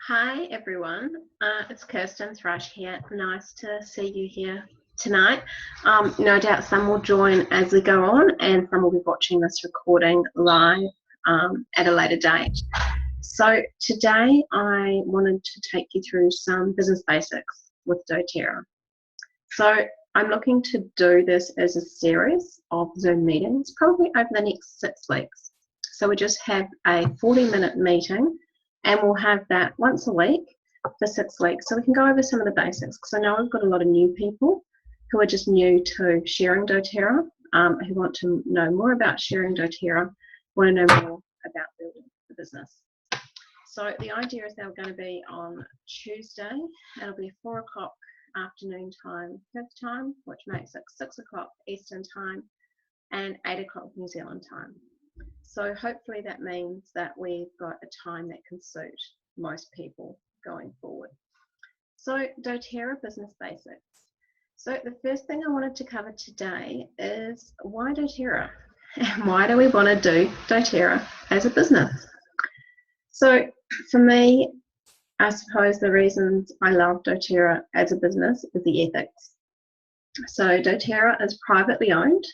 Hi everyone, it's Kirsten Thrush here. Nice to see you here tonight. No doubt some will join as we go on and some will be watching this recording live at a later date. So today I wanted to take you through some business basics with doTERRA. So I'm looking to do this as a series of Zoom meetings, probably over the next 6 weeks. So we just have a 40-minute meeting and we'll have that once a week for 6 weeks. So we can go over some of the basics because I know I've got a lot of new people who are just new to sharing doTERRA, who want to know more about sharing doTERRA, want to know more about building the business. So the idea is they're going to be on Tuesday. It'll be 4 o'clock afternoon time, Perth time, which makes it 6 o'clock Eastern time and 8 o'clock New Zealand time. So hopefully that means that we've got a time that can suit most people going forward. So doTERRA business basics. So the first thing I wanted to cover today is why doTERRA? And why do we want to do doTERRA as a business? So for me, I suppose the reasons I love doTERRA as a business is the ethics. So doTERRA is privately owned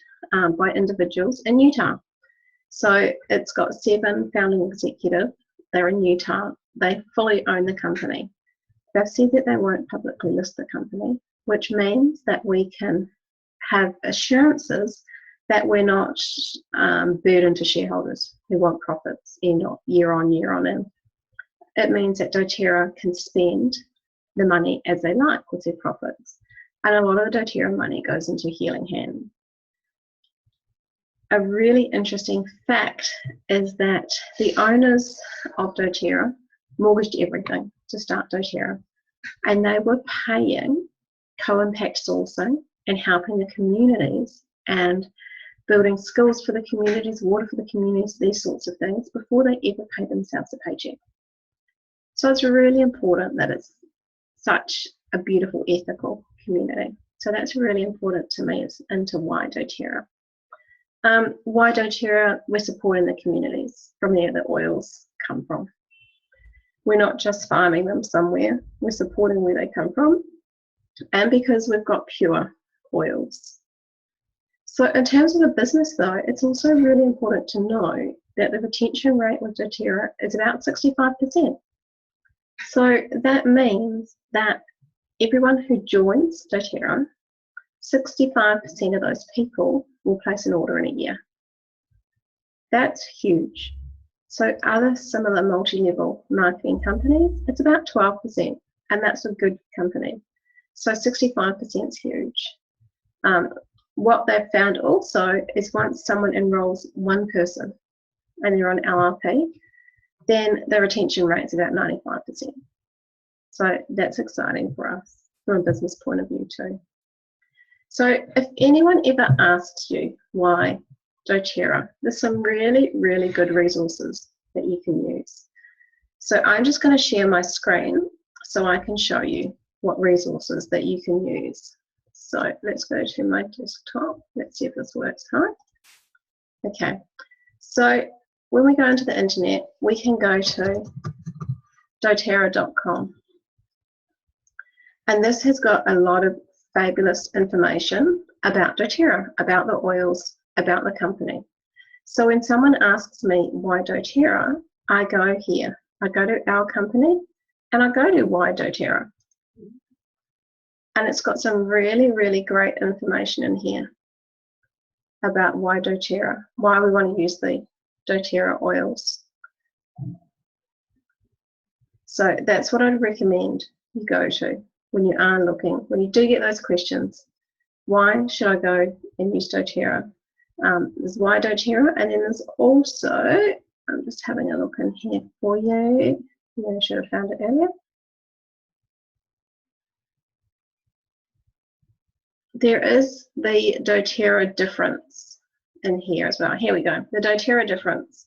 by individuals in Utah. So it's got 7 founding executives. They're in Utah. They fully own the company. They've said that they won't publicly list the company, which means that we can have assurances that we're not burdened to shareholders who want profits year on in. It means that doTERRA can spend the money as they like with their profits. And a lot of the doTERRA money goes into Healing Hands. A really interesting fact is that the owners of doTERRA mortgaged everything to start doTERRA, and they were paying co-impact sourcing and helping the communities and building schools for the communities, water for the communities, these sorts of things before they ever paid themselves a paycheck. So it's really important that it's such a beautiful, ethical community. So that's really important to me into why doTERRA. Why doTERRA? We're supporting the communities from where the oils come from. We're not just farming them somewhere, we're supporting where they come from, and because we've got pure oils. So in terms of the business though, it's also really important to know that the retention rate with doTERRA is about 65%. So that means that everyone who joins doTERRA, 65% of those people will place an order in a year. That's huge. So other similar multi-level marketing companies, it's about 12%, and that's a good company. So 65% is huge. What they've found also is once someone enrolls one person and they're on LRP, then the retention rate is about 95%. So that's exciting for us from a business point of view too. So if anyone ever asks you why doTERRA, there's some really, really good resources that you can use. So I'm just going to share my screen so I can show you what resources that you can use. So let's go to my desktop. Let's see if this works. Okay. So when we go into the internet, we can go to doTERRA.com. And this has got a lot of fabulous information about doTERRA, about the oils, about the company. So when someone asks me why doTERRA, I go here. I go to our company and I go to why doTERRA. And it's got some really, really great information in here about why doTERRA, why we want to use the doTERRA oils. So that's what I'd recommend you go to when you are looking, when you do get those questions. Why should I go and use doTERRA? There's why doTERRA, and then there's also, I'm just having a look in here for you. I should have found it earlier. There is the doTERRA difference in here as well. Here we go, the doTERRA difference.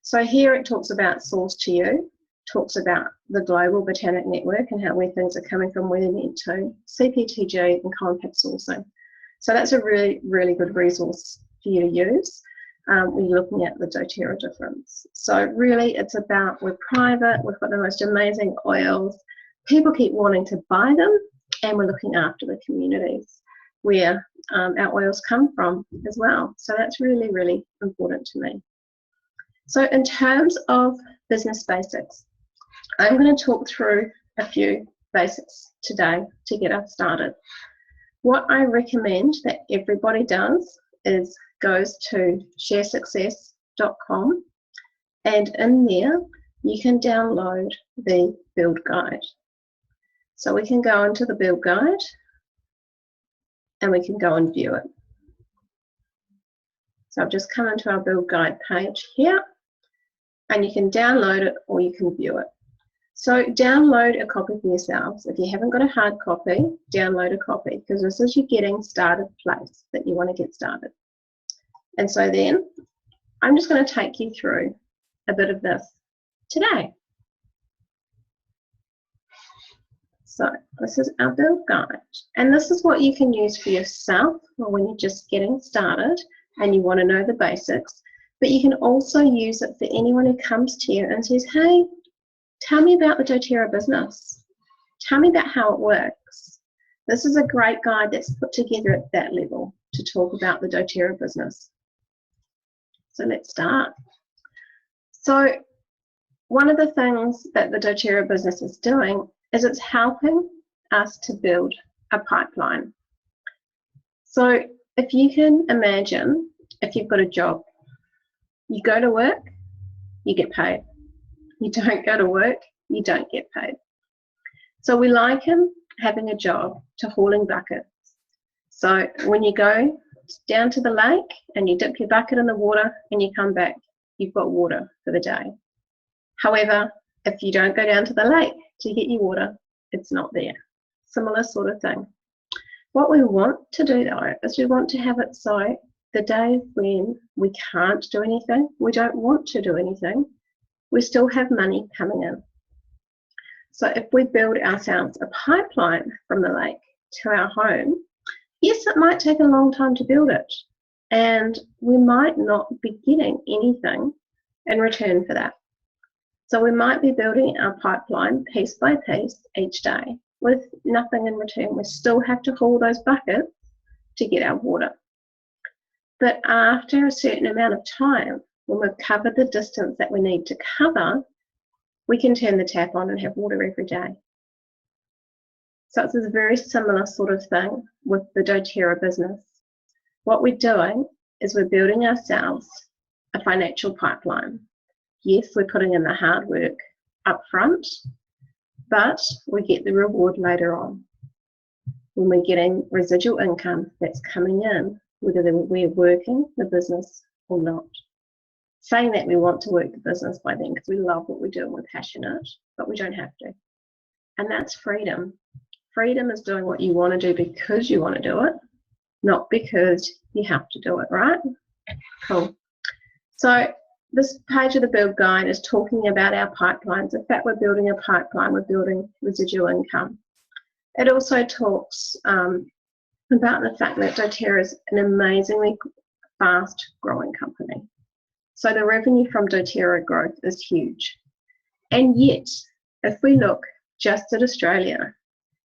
So here it talks about source to you, talks about the global botanic network and where things are coming from, where they need to, CPTG and co-impact sourcing. So that's a really, really good resource for you to use. we're looking at the doTERRA difference. So really it's about, we're private, we've got the most amazing oils, people keep wanting to buy them, and we're looking after the communities where our oils come from as well. So that's really, really important to me. So in terms of business basics, I'm going to talk through a few basics today to get us started. What I recommend that everybody does is goes to sharesuccess.com, and in there you can download the build guide. So we can go into the build guide and we can go and view it. So I've just come into our build guide page here, and you can download it or you can view it. So download a copy for yourselves. If you haven't got a hard copy, download a copy, because this is your getting started place that you want to get started. And so then I'm just going to take you through a bit of this today. So this is our build guide, and this is what you can use for yourself or when you're just getting started and you want to know the basics, but you can also use it for anyone who comes to you and says, hey, tell me about the doTERRA business. Tell me about how it works. This is a great guide that's put together at that level to talk about the doTERRA business. So let's start. So one of the things that the doTERRA business is doing is it's helping us to build a pipeline. So if you can imagine, if you've got a job, you go to work, you get paid. You don't go to work, you don't get paid. So we liken having a job to hauling buckets. So when you go down to the lake and you dip your bucket in the water and you come back, you've got water for the day. However, if you don't go down to the lake to get your water, it's not there. Similar sort of thing. What we want to do though is we want to have it so the days when we can't do anything, we don't want to do anything, we still have money coming in. So if we build ourselves a pipeline from the lake to our home, yes, it might take a long time to build it, and we might not be getting anything in return for that. So we might be building our pipeline piece by piece each day with nothing in return. We still have to haul those buckets to get our water. But after a certain amount of time, when we've covered the distance that we need to cover, we can turn the tap on and have water every day. So it's a very similar sort of thing with the doTERRA business. What we're doing is we're building ourselves a financial pipeline. Yes, we're putting in the hard work up front, but we get the reward later on when we're getting residual income that's coming in, whether we're working the business or not. Saying that we want to work the business by then because we love what we do and we're passionate, but we don't have to. And that's freedom. Freedom is doing what you want to do because you want to do it, not because you have to do it, right? Cool. So this page of the build guide is talking about our pipelines. In fact, we're building a pipeline, we're building residual income. It also talks about the fact that doTERRA is an amazingly fast growing company. So the revenue from doTERRA growth is huge. And yet, if we look just at Australia,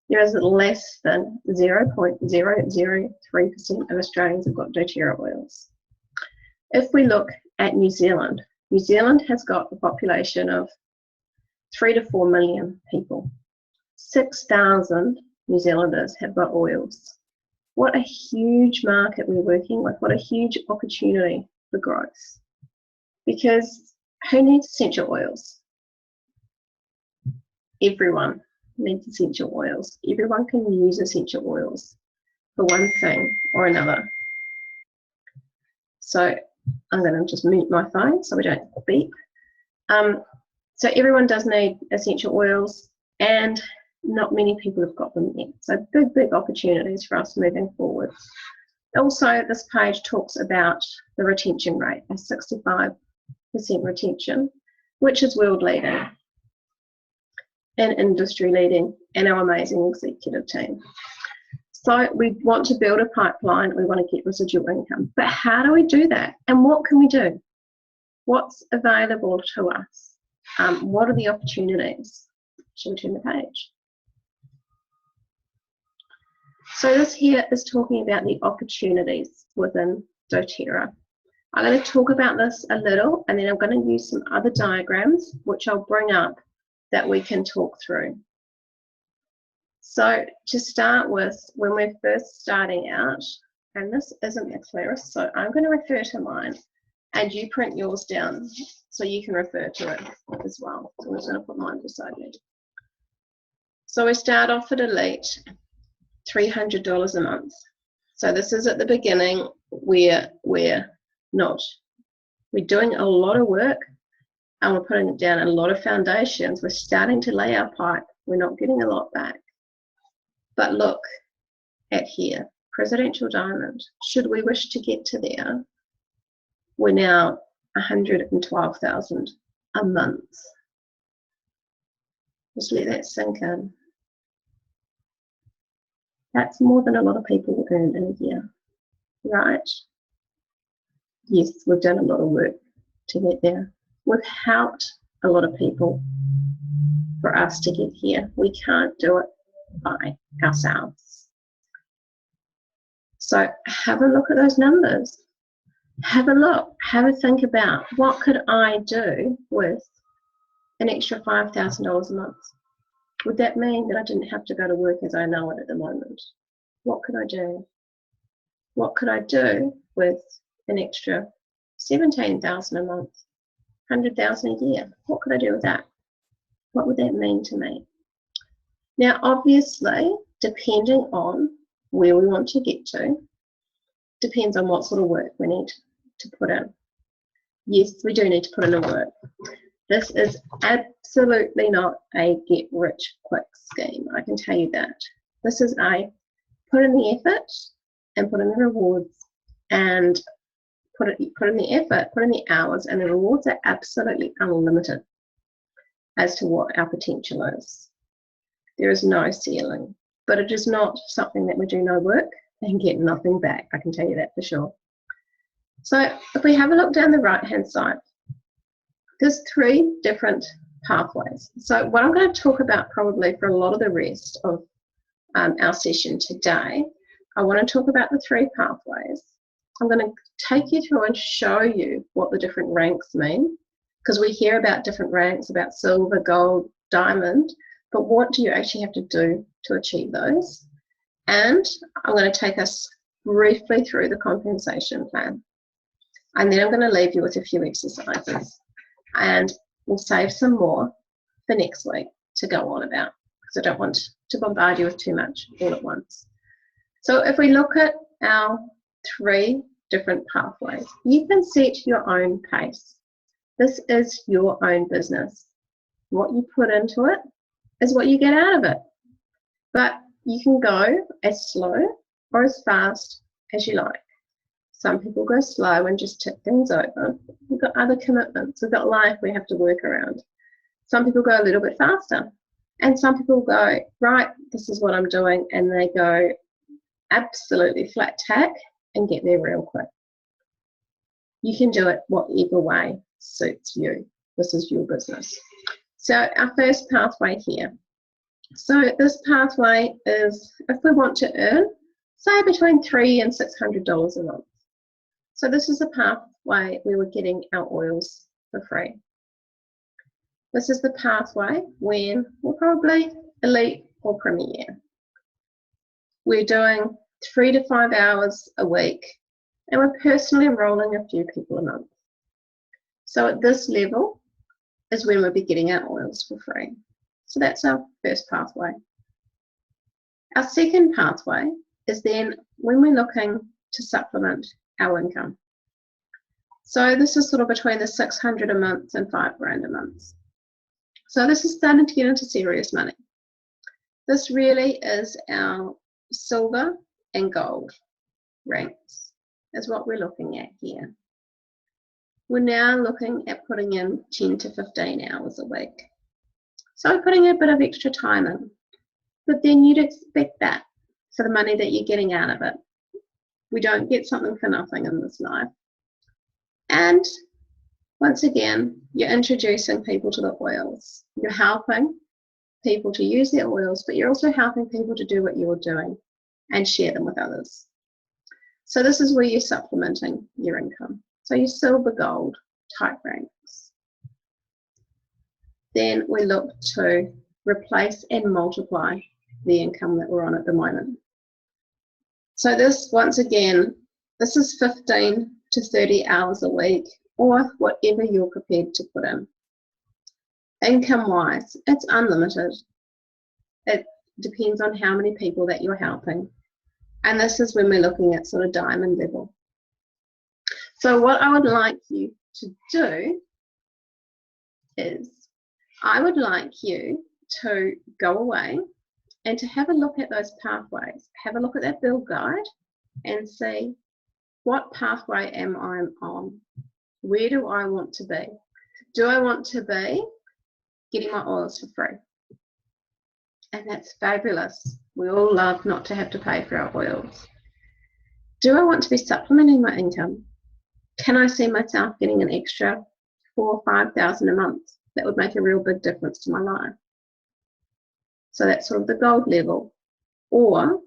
there is less than 0.003% of Australians have got doTERRA oils. If we look at New Zealand has got a population of 3 to 4 million people. 6,000 New Zealanders have got oils. What a huge market we're working with. What a huge opportunity for growth. Because who needs essential oils? Everyone needs essential oils. Everyone can use essential oils for one thing or another. So I'm going to just mute my phone so we don't beep. So everyone does need essential oils, and not many people have got them yet. So big opportunities for us moving forward. Also, this page talks about the retention rate, a 65% retention, which is world leading and industry leading, and our amazing executive team. So we want to build a pipeline, we want to get residual income. But how do we do that? And what can we do? What's available to us? What are the opportunities? Should we turn the page? So this here is talking about the opportunities within doTERRA. I'm going to talk about this a little, and then I'm going to use some other diagrams which I'll bring up that we can talk through. So to start with, when we're first starting out, and this isn't the clearest, so I'm going to refer to mine, and you print yours down so you can refer to it as well. So I'm just going to put mine beside me. So we start off at Elite, $300 a month. So this is at the beginning where we're doing a lot of work and we're putting down a lot of foundations. We're starting to lay our pipe. We're not getting a lot back. But look at here, Presidential Diamond. Should we wish to get to there, we're now $112,000 a month. Just let that sink in. That's more than a lot of people earn in a year, right? Yes, we've done a lot of work to get there. We've helped a lot of people for us to get here. We can't do it by ourselves. So have a look at those numbers. Have a look, have a think about what could I do with an extra $5,000 a month? Would that mean that I didn't have to go to work as I know it at the moment? What could I do? What could I do with an extra $17,000 a month, $100,000 a year? What could I do with that? What would that mean to me? Now, obviously, depending on where we want to get to, depends on what sort of work we need to put in. Yes, we do need to put in the work. This is absolutely not a get rich quick scheme, I can tell you that. This is a put in the effort and put in the rewards, and put in the effort, put in the hours, and the rewards are absolutely unlimited as to what our potential is. There is no ceiling, but it is not something that we do no work and get nothing back, I can tell you that for sure. So if we have a look down the right hand side, there's 3 different pathways. So what I'm going to talk about probably for a lot of the rest of our session today, I want to talk about the 3 pathways. I'm going to take you through and show you what the different ranks mean, because we hear about different ranks, about silver, gold, diamond, but what do you actually have to do to achieve those? And I'm going to take us briefly through the compensation plan. And then I'm going to leave you with a few exercises. And we'll save some more for next week to go on about, because I don't want to bombard you with too much all at once. So if we look at our 3 different pathways, you can set your own pace. This is your own business. What you put into it is what you get out of it. But you can go as slow or as fast as you like. Some people go slow and just tick things over. We've got other commitments. We've got life we have to work around. Some people go a little bit faster. And some people go, right, this is what I'm doing, and they go absolutely flat tack and get there real quick. You can do it whatever way suits you. This is your business. So our first pathway here. So this pathway is if we want to earn, say, between $300 and $600 a month. So this is a pathway where we're getting our oils for free. This is the pathway when we're probably elite or premier. We're doing 3 to 5 hours a week, and we're personally enrolling a few people a month. So at this level is when we'll be getting our oils for free. So that's our first pathway. Our second pathway is then when we're looking to supplement our income. So this is sort of between the $600 a month and $5,000 a month. So this is starting to get into serious money. This really is our silver and gold ranks, is what we're looking at here. We're now looking at putting in 10 to 15 hours a week. So we're putting a bit of extra time in, but then you'd expect that. for the money that you're getting out of it. We don't get something for nothing in this life. And once again, you're introducing people to the oils. You're helping people to use their oils, but you're also helping people to do what you're doing and share them with others. So this is where you're supplementing your income. So your silver, gold type ranks. Then we look to replace and multiply the income that we're on at the moment. So this, once again, this is 15 to 30 hours a week, or whatever you're prepared to put in. Income-wise, it's unlimited. It depends on how many people that you're helping. And this is when we're looking at sort of diamond level. So what I would like you to do is, I would like you to go away and to have a look at those pathways. Have a look at that build guide and see, what pathway am I on? Where do I want to be? Do I want to be getting my oils for free? And that's fabulous. We all love not to have to pay for our oils. Do I want to be supplementing my income? Can I see myself getting an extra 4,000 or 5,000 a month? That would make a real big difference to my life. So that's sort of the gold level. Or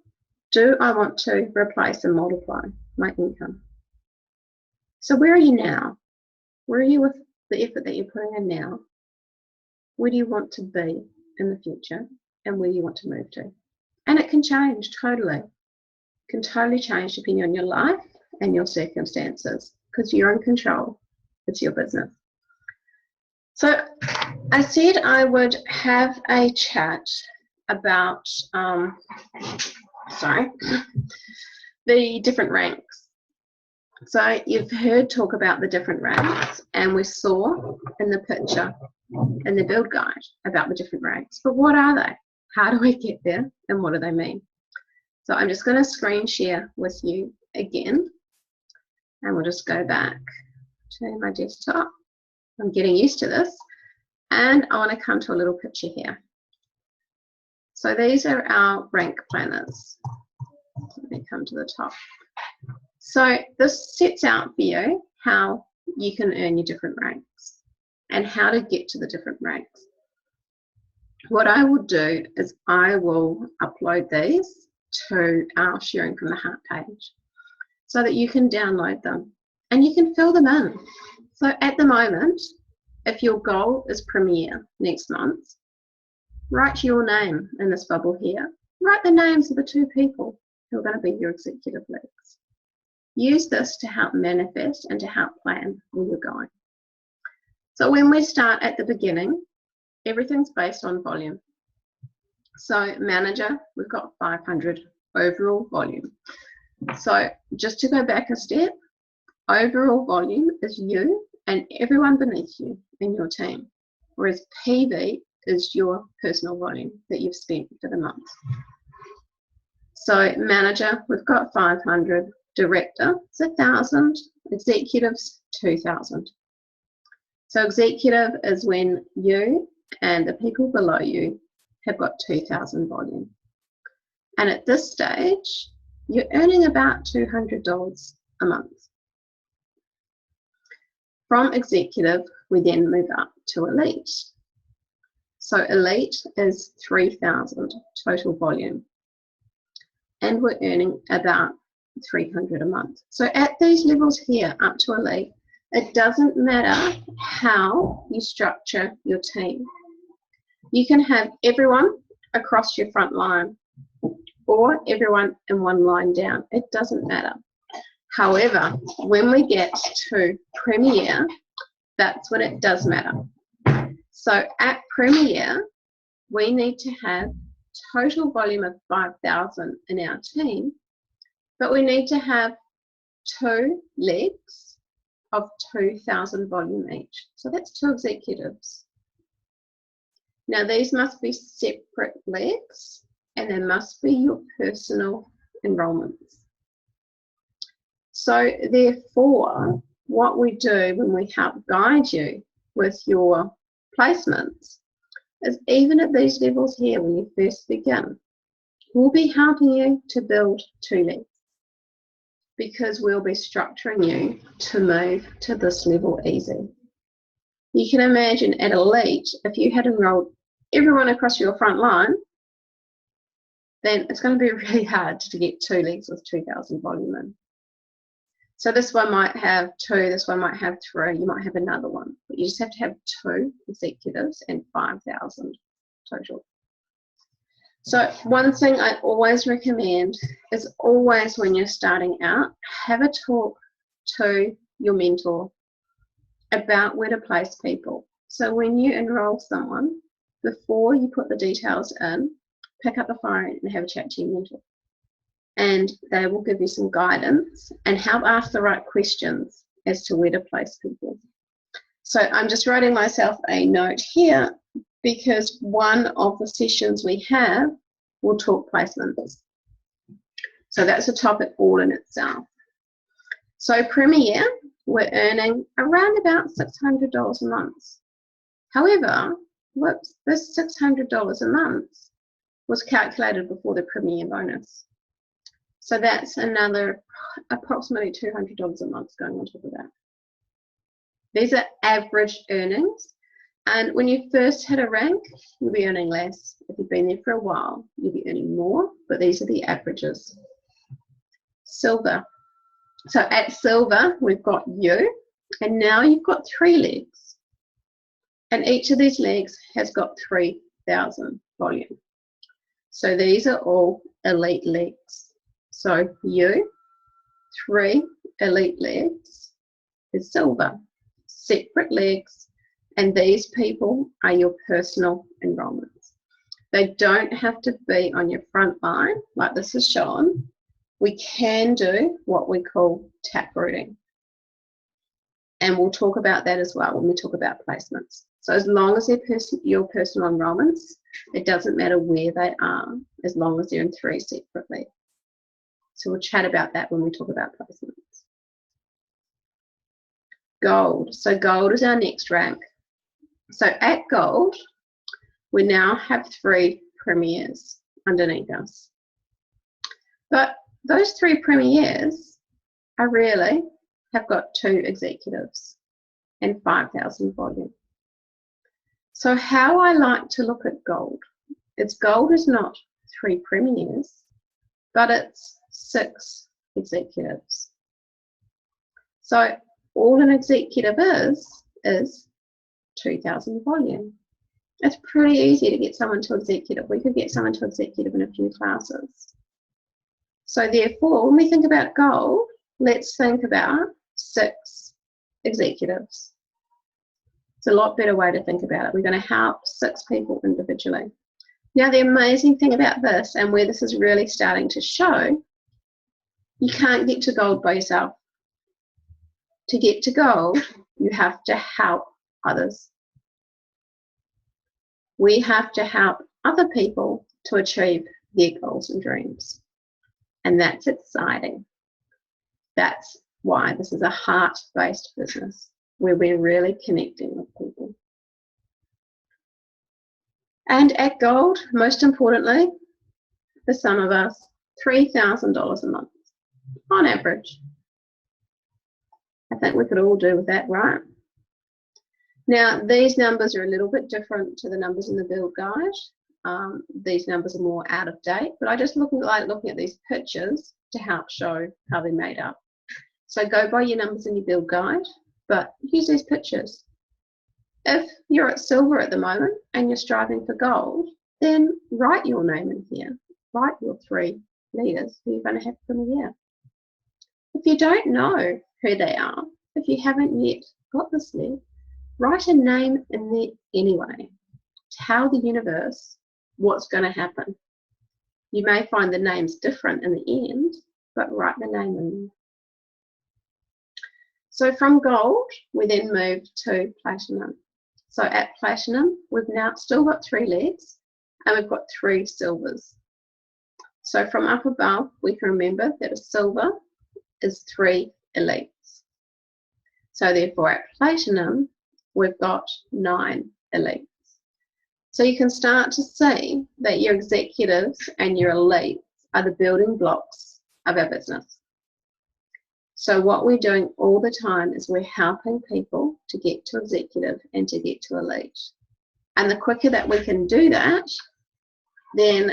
do I want to replace and multiply my income? So where are you now? Where are you with the effort that you're putting in now? Where do you want to be in the future, and where do you want to move to? And it can change totally. It can totally change depending on your life and your circumstances, because you're in control. It's your business. So I said I would have a chat about the different ranks. So you've heard talk about the different ranks, and we saw in the picture in the build guide about the different ranks. But what are they? How do we get there, and what do they mean? So I'm just going to screen share with you again, and we'll just go back to my desktop. I'm getting used to this, and I want to come to a little picture here. So these are our rank planners. Let me come to the top. So this sets out for you how you can earn your different ranks and how to get to the different ranks. What I will do is I will upload these to our Sharing from the Heart page so that you can download them and you can fill them in. So at the moment, if your goal is Premier next month, write your name in this bubble here. Write the names of the 2 people who are going to be your executive leads. Use this to help manifest and to help plan where you're going. So when we start at the beginning, everything's based on volume. So manager, we've got 500 overall volume. So just to go back a step, overall volume is you and everyone beneath you in your team, whereas PV is your personal volume that you've spent for the month. So manager, we've got 500, director is 1,000, executives 2,000. So executive is when you and the people below you have got 2,000 volume. And at this stage, you're earning about $200 a month. From executive, we then move up to elite. So elite is 3,000 total volume. And we're earning about 300 a month. So at these levels here, up to elite, it doesn't matter how you structure your team. You can have everyone across your front line or everyone in one line down. It doesn't matter. However, when we get to Premier, that's when it does matter. So at Premier, we need to have total volume of 5,000 in our team, but we need to have 2 legs of 2,000 volume each. So that's 2 executives. Now these must be separate legs and they must be your personal enrollments. So therefore, what we do when we help guide you with your placements is even at these levels here when you first begin, we'll be helping you to build 2 legs, because we'll be structuring you to move to this level easy. You can imagine at Elite, if you had enrolled everyone across your front line, then it's going to be really hard to get 2 legs with 2,000 volume in. So this one might have 2, this one might have 3, you might have another one. But you just have to have 2 executives and 5,000 total. So one thing I always recommend is always when you're starting out, have a talk to your mentor about where to place people. So when you enroll someone, before you put the details in, pick up the phone and have a chat to your mentor. And they will give you some guidance and help ask the right questions as to where to place people. So I'm just writing myself a note here, because one of the sessions we have will talk placements. So that's a topic all in itself. So Premier, we're earning around about $600 a month. However, this $600 a month was calculated before the Premier bonus. So that's another approximately $200 a month going on top of that. These are average earnings. And when you first hit a rank, you'll be earning less. If you've been there for a while, you'll be earning more, but these are the averages. Silver. So at Silver, we've got you, and now you've got 3 legs. And each of these legs has got 3,000 volume. So these are all Elite legs. So you, 3 Elite legs is Silver, separate legs, and these people are your personal enrollments. They don't have to be on your front line like this is shown. We can do what we call tap routing, and we'll talk about that as well when we talk about placements. So as long as they're your personal enrollments, it doesn't matter where they are, as long as they're in 3 separately. So we'll chat about that when we talk about placements. Gold. So Gold is our next rank. So at Gold, we now have 3 Premiers underneath us. But those 3 Premiers are really have got 2 executives and 5,000 volume. So how I like to look at Gold, Gold is not 3 Premiers, but it's 6 executives. So all an executive is 2,000 volume. It's pretty easy to get someone to executive. We could get someone to executive in a few classes. So therefore, when we think about Gold, let's think about 6 executives. It's a lot better way to think about it. We're going to help 6 people individually. Now, the amazing thing about this, and where this is really starting to show, you can't get to Gold by yourself. To get to Gold, you have to help others. We have to help other people to achieve their goals and dreams. And that's exciting. That's why this is a heart-based business, where we're really connecting with people. And at Gold, most importantly, for some of us, $3,000 a month on average. I think we could all do with that, right? Now, these numbers are a little bit different to the numbers in the build guide. These numbers are more out of date, but I just looking at these pictures to help show how they're made up. So go by your numbers in your build guide, but use these pictures. If you're at Silver at the moment and you're striving for Gold, then write your name in here. Write your 3 leaders who you're going to have from the year. If you don't know who they are, if you haven't yet got this list, write a name in there anyway. Tell the universe what's going to happen. You may find the names different in the end, but write the name in there. So from Gold, we then move to Platinum. So at Platinum, we've now still got 3 legs and we've got 3 Silvers. So from up above, we can remember that a Silver is 3 Elites. So therefore at Platinum, we've got 9 Elites. So you can start to see that your executives and your elites are the building blocks of our business. So what we're doing all the time is we're helping people to get to executive and to get to elite. And the quicker that we can do that, then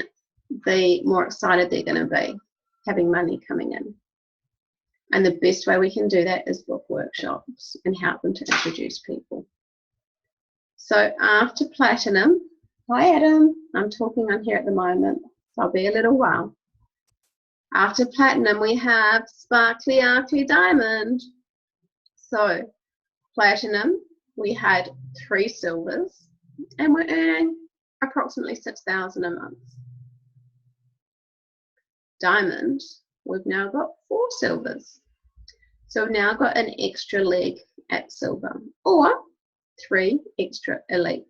the more excited they're going to be having money coming in. And the best way we can do that is book workshops and help them to introduce people. So after platinum, hi Adam, I'm talking on here at the moment, so I'll be a little while. After platinum, we have sparkly arcly diamond. So platinum, we had 3 silvers, and we're earning approximately 6,000 a month. Diamond, we've now got 4 silvers. So we've now got an extra leg at silver, or 3 extra elites.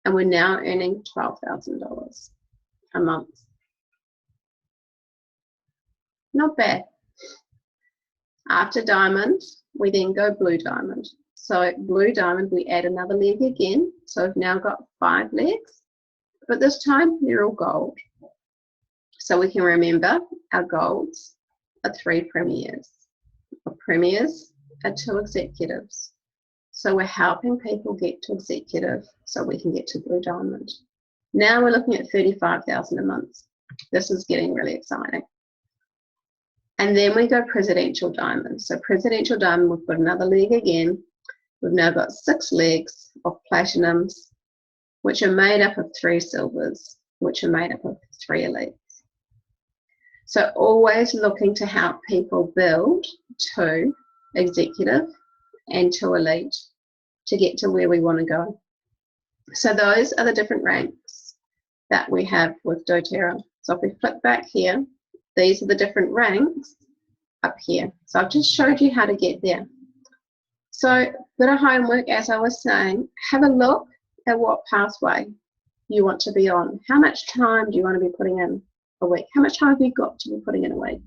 And we're now earning $12,000 a month. Not bad. After diamond, we then go blue diamond. So blue diamond, we add another leg again. So we've now got 5 legs, but this time they're all gold. So we can remember our golds are 3 premiers. Our premiers are 2 executives. So we're helping people get to executive so we can get to blue diamond. Now we're looking at $35,000 a month. This is getting really exciting. And then we go presidential diamond. So presidential diamond, we've got another leg again. We've now got 6 legs of platinums, which are made up of 3 silvers, which are made up of 3 elites. So always looking to help people build to executive and to elite to get to where we want to go. So those are the different ranks that we have with doTERRA. So if we flip back here, these are the different ranks up here. So I've just showed you how to get there. So bit of homework, as I was saying, have a look at what pathway you want to be on. How much time do you want to be putting in a week? How much time have you got to be putting in a week?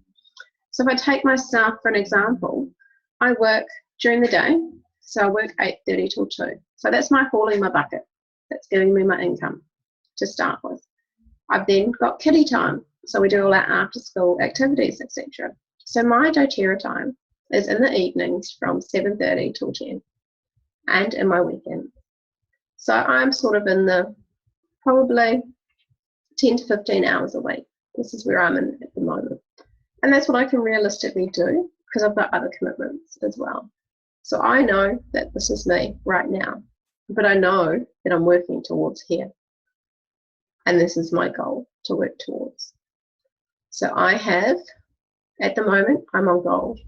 So if I take myself for an example, I work during the day, so I work 8:30 till 2. So that's my hauling my bucket. That's giving me my income to start with. I've then got kiddie time, so we do all our after school activities, etc. So my doTERRA time is in the evenings from 7:30 till 10 and in my weekend. So I'm sort of in the probably 10 to 15 hours a week. This is where I'm in at the moment. And that's what I can realistically do because I've got other commitments as well. So I know that this is me right now, but I know that I'm working towards here. And this is my goal to work towards. So I have, at the moment, I'm on gold.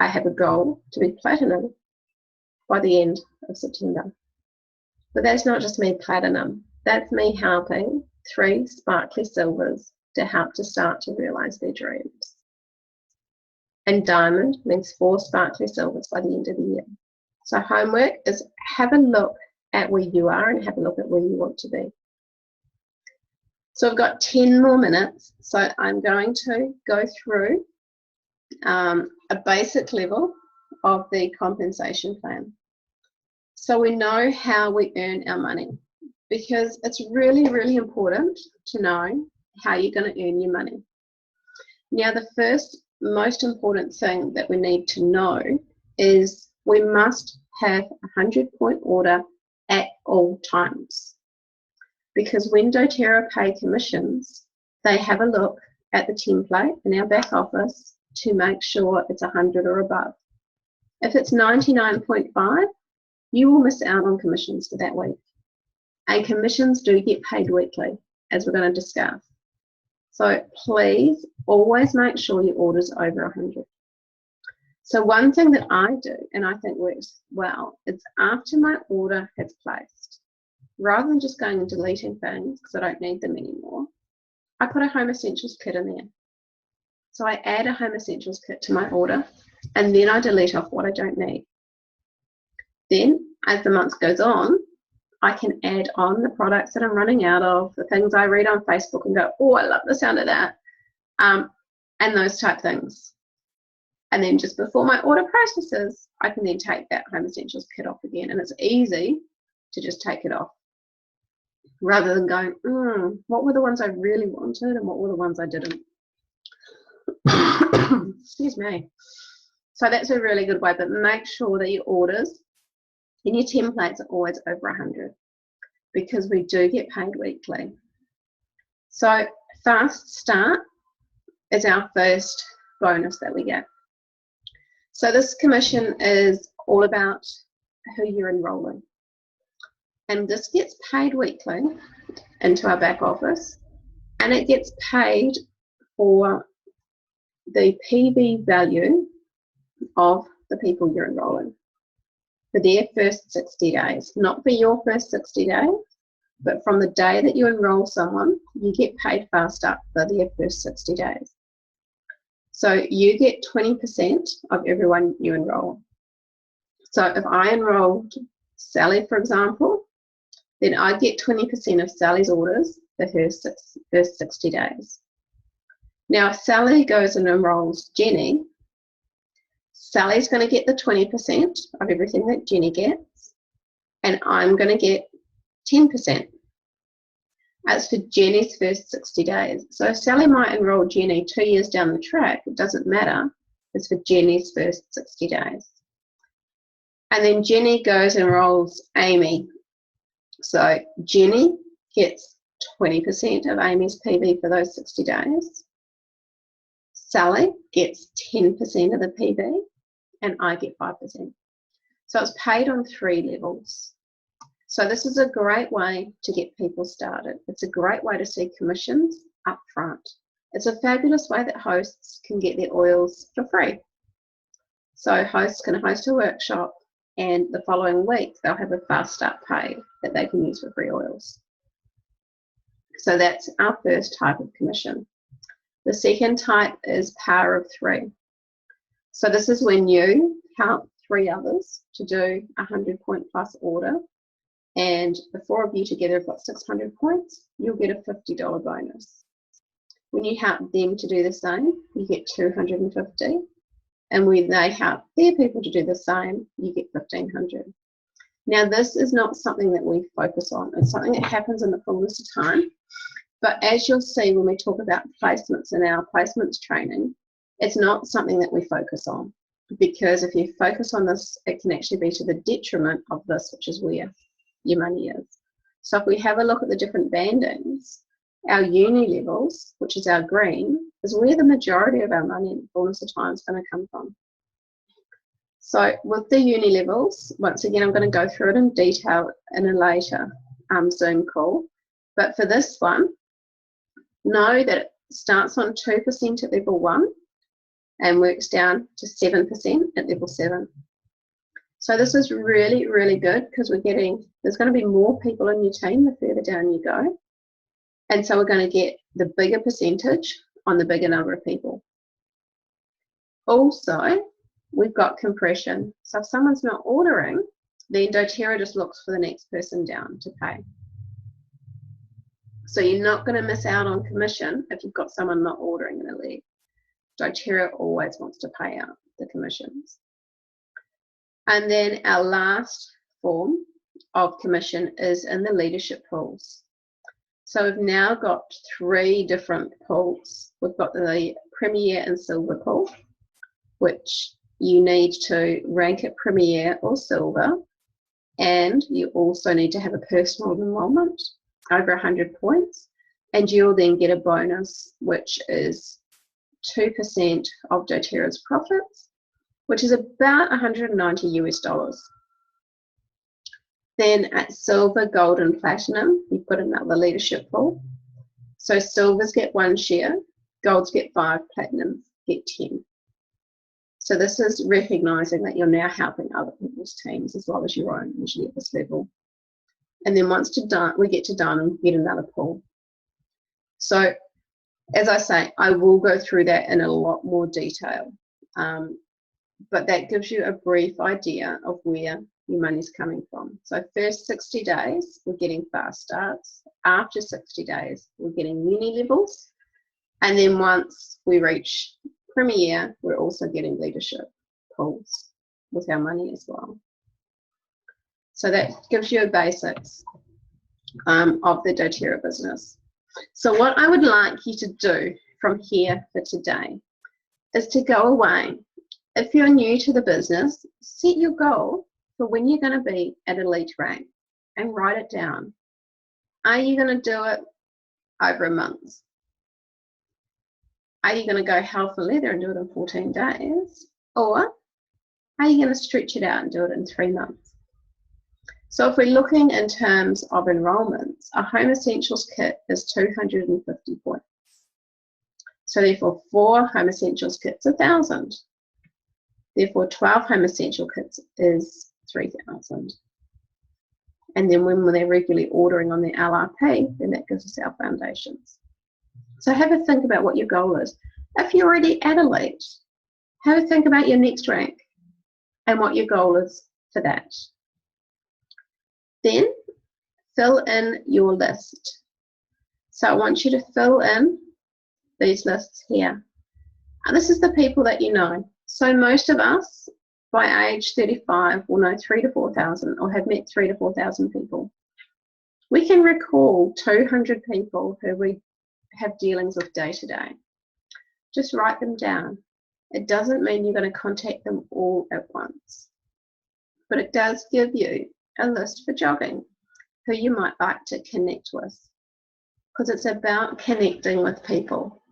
I have a goal to be platinum by the end of September. But that's not just me platinum. That's me helping 3 sparkly silvers to help to start to realize their dreams. And diamond means 4 sparkly silvers by the end of the year. So homework is have a look at where you are and have a look at where you want to be. So I've got 10 more minutes. So I'm going to go through a basic level of the compensation plan. So we know how we earn our money because it's really, really important to know how you're going to earn your money. Now, the first most important thing that we need to know is we must have a 100-point order at all times. Because when doTERRA pay commissions, they have a look at the template in our back office to make sure it's 100 or above. If it's 99.5, you will miss out on commissions for that week. And commissions do get paid weekly, as we're going to discuss. So please always make sure your order's over 100. So one thing that I do, and I think works well, is after my order has placed, rather than just going and deleting things because I don't need them anymore, I put a Home Essentials kit in there. So I add a Home Essentials kit to my order, and then I delete off what I don't need. Then, as the month goes on, I can add on the products that I'm running out of, the things I read on Facebook and go, oh, I love the sound of that, and those type things. And then just before my order processes, I can then take that Home Essentials kit off again, and it's easy to just take it off. rather than going, what were the ones I really wanted and what were the ones I didn't? Excuse me. So that's a really good way, but make sure that your orders and your templates are always over 100 because we do get paid weekly. So Fast Start is our first bonus that we get. So this commission is all about who you're enrolling. And this gets paid weekly into our back office, and it gets paid for the PV value of the people you're enrolling for their first 60 days, not for your first 60 days, but from the day that you enroll someone, you get paid Fast Start for their first 60 days. So you get 20% of everyone you enroll. So if I enrolled Sally, for example, then I get 20% of Sally's orders for her first 60 days. Now, if Sally goes and enrolls Jenny, Sally's going to get the 20% of everything that Jenny gets, and I'm going to get 10%. That's for Jenny's first 60 days. So Sally might enroll Jenny 2 years down the track. It doesn't matter. It's for Jenny's first 60 days. And then Jenny goes and enrolls Amy. So Jenny gets 20% of Amy's PV for those 60 days. Sally gets 10% of the PV, and I get 5%. So it's paid on 3 levels. So this is a great way to get people started. It's a great way to see commissions up front. It's a fabulous way that hosts can get their oils for free. So hosts can host a workshop, and the following week they'll have a Fast Start pay that they can use for free oils. So that's our first type of commission. The second type is Power of 3. So this is when you help 3 others to do a 100-point plus order, and the 4 of you together have got 600 points, you'll get a $50 bonus. When you help them to do the same, you get 250, and when they help their people to do the same, you get 1,500. Now, this is not something that we focus on. It's something that happens in the fullness of time. But as you'll see when we talk about placements in our placements training, it's not something that we focus on, because if you focus on this, it can actually be to the detriment of this, which is where your money is. So if we have a look at the different bandings, our uni levels, which is our green, is where the majority of our money in the fullness of time is going to come from. So with the uni levels, once again, I'm going to go through it in detail in a later Zoom call. But for this one, know that it starts on 2% at level 1 and works down to 7% at level 7. So this is really, really good because there's going to be more people in your team the further down you go. And so we're going to get the bigger percentage on the bigger number of people. Also, we've got compression. So if someone's not ordering, then doTERRA just looks for the next person down to pay. So you're not going to miss out on commission if you've got someone not ordering in a league. doTERRA always wants to pay out the commissions. And then our last form of commission is in the leadership pools. So we've now got 3 different pools. We've got the Premier and Silver pool, which you need to rank at Premier or Silver, and you also need to have a personal enrollment over 100 points, and you'll then get a bonus, which is 2% of doTERRA's profits, which is about $190 US. Then at Silver, Gold, and Platinum, you've got another leadership pool. So Silvers get 1 share, Golds get 5, Platinums get 10. So this is recognising that you're now helping other people's teams as well as your own, usually at this level. And then once we get to Diamond, we get another pool. So as I say, I will go through that in a lot more detail. But that gives you a brief idea of where your money's coming from. So first 60 days, we're getting Fast Starts. After 60 days, we're getting uni levels. And then once we reach Premier, we're also getting leadership pools with our money as well. So that gives you a basics. of the doTERRA business. So what I would like you to do from here for today is to go away. If you're new to the business, set your goal for when you're going to be at elite rank and write it down. Are you going to do it over a month? Are you going to go hell for leather and do it in 14 days? Or are you going to stretch it out and do it in 3 months? So if we're looking in terms of enrollments, a Home Essentials kit is 250 points. So therefore 4 Home Essentials kits, 1,000. Therefore 12 Home Essential kits is 3,000. And then when they're regularly ordering on their LRP, then that gives us our foundations. So have a think about what your goal is. If you're already at elite, have a think about your next rank and what your goal is for that. Then fill in your list. So I want you to fill in these lists here. And this is the people that you know. So most of us by age 35 will know 3,000 to 4,000 or have met 3,000 to 4,000 people. We can recall 200 people who we have dealings with day to day. Just write them down. It doesn't mean you're going to contact them all at once, but it does give you a list for jogging who you might like to connect with, because it's about connecting with people,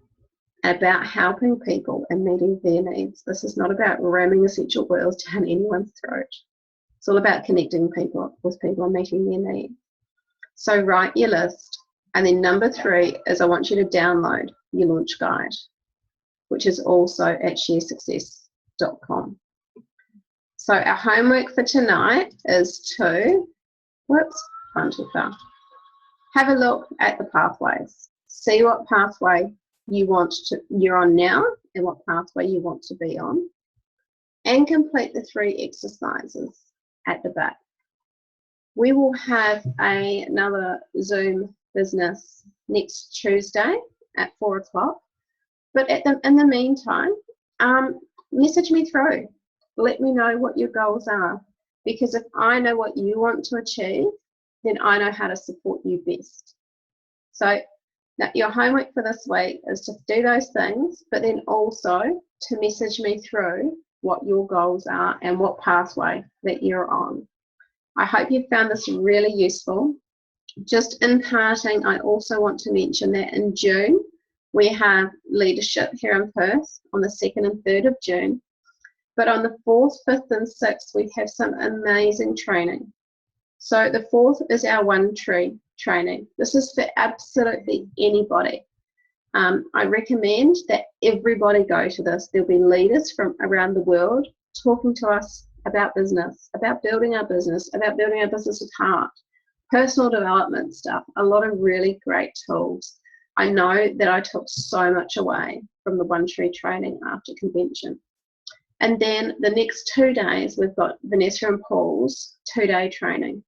about helping people and meeting their needs. This is not about ramming essential oils down anyone's throat. It's all about connecting people with people and meeting their needs. So write your list. And then number 3 is I want you to download your launch guide, which is also at sharesuccess.com. So our homework for tonight is to, one too far. Have a look at the pathways. See what pathway you're on now and what pathway you want to be on. And complete the 3 exercises at the back. We will have another Zoom business next Tuesday at 4 o'clock. But in the meantime, message me through. Let me know what your goals are. Because if I know what you want to achieve, then I know how to support you best. So your homework for this week is to do those things, but then also to message me through what your goals are and what pathway that you're on. I hope you found this really useful. Just in parting, I also want to mention that in June, we have leadership here in Perth on the 2nd and 3rd of June. But on the 4th, 5th and 6th, we have some amazing training. So the 4th is our One Tree training. This is for absolutely anybody. I recommend that everybody go to this. There'll be leaders from around the world talking to us about business, about building our business with heart, personal development stuff, a lot of really great tools. I know that I took so much away from the One Tree training after convention. And then the next 2 days, we've got Vanessa and Paul's 2-day training.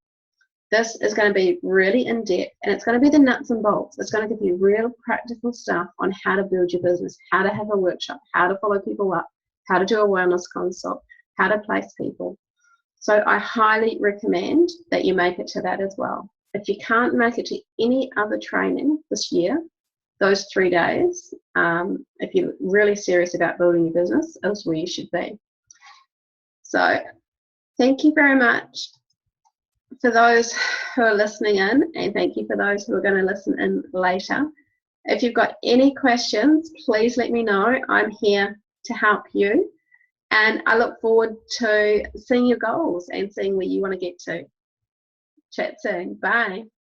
This is going to be really in-depth, and it's going to be the nuts and bolts. It's going to give you real practical stuff on how to build your business, how to have a workshop, how to follow people up, how to do a wellness consult, how to place people. So I highly recommend that you make it to that as well. If you can't make it to any other training this year, those 3 days, if you're really serious about building your business, is where you should be. So thank you very much for those who are listening in, and thank you for those who are going to listen in later. If you've got any questions, please let me know. I'm here to help you, and I look forward to seeing your goals and seeing where you want to get to. Chat soon. Bye.